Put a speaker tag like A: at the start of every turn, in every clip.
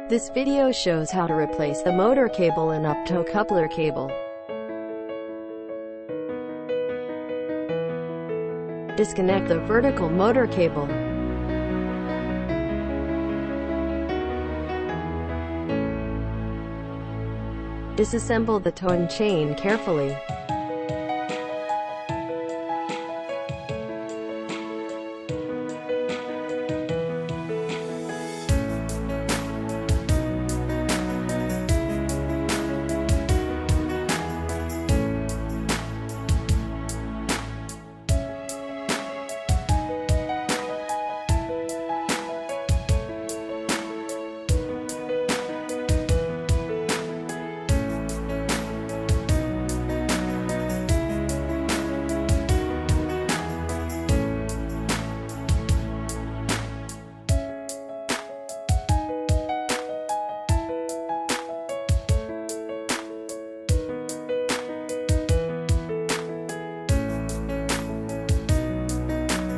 A: This video shows how to replace the motor cable and optocoupler cable. Disconnect the vertical motor cable. Disassemble the towing chain carefully.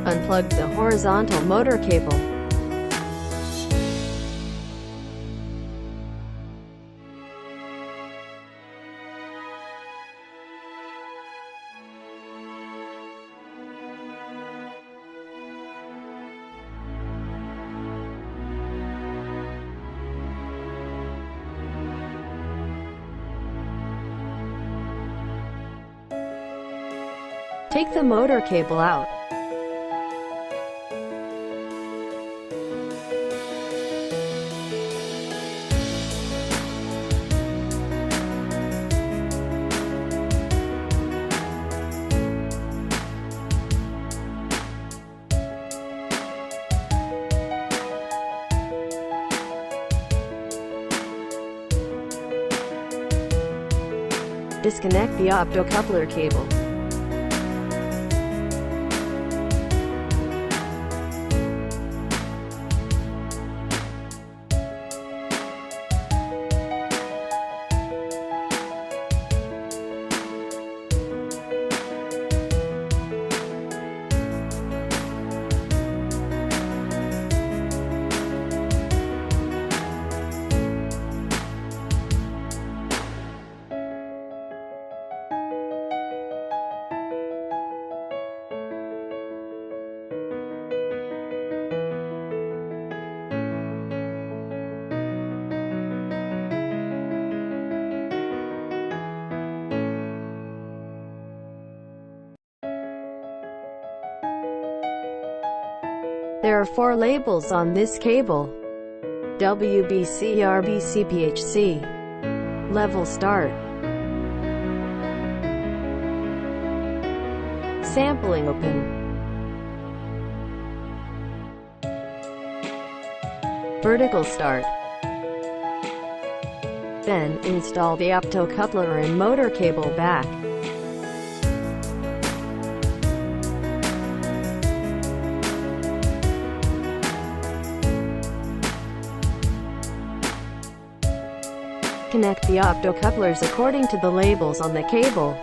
A: Unplug the horizontal motor cable. Take the motor cable out. Disconnect the optocoupler cable. There are 4 labels on this cable: WBC, RBC, PHC. Level start. Sampling open. Vertical start. Then, install the optocoupler and motor cable back. Connect the optocouplers according to the labels on the cable.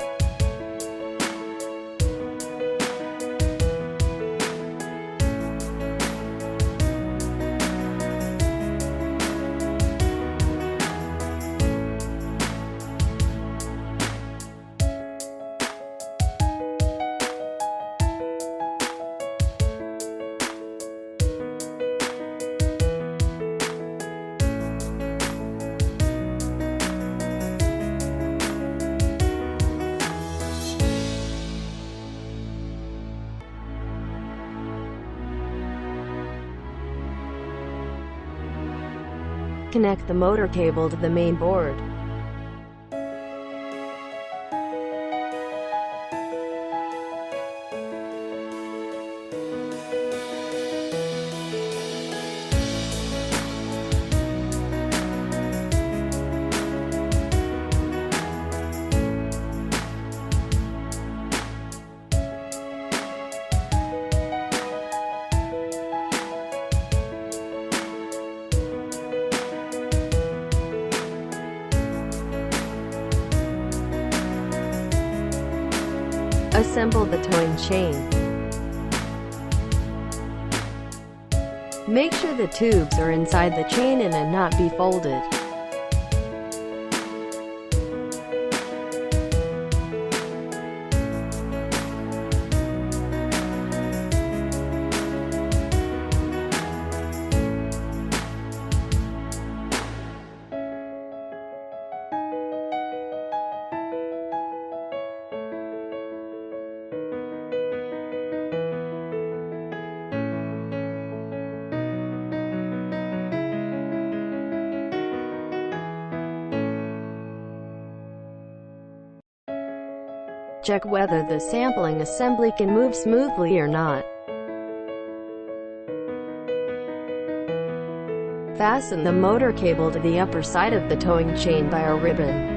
A: Connect the motor cable to the main board. Assemble the towing chain. Make sure the tubes are inside the chain and not be folded. Check whether the sampling assembly can move smoothly or not. Fasten the motor cable to the upper side of the towing chain by a ribbon.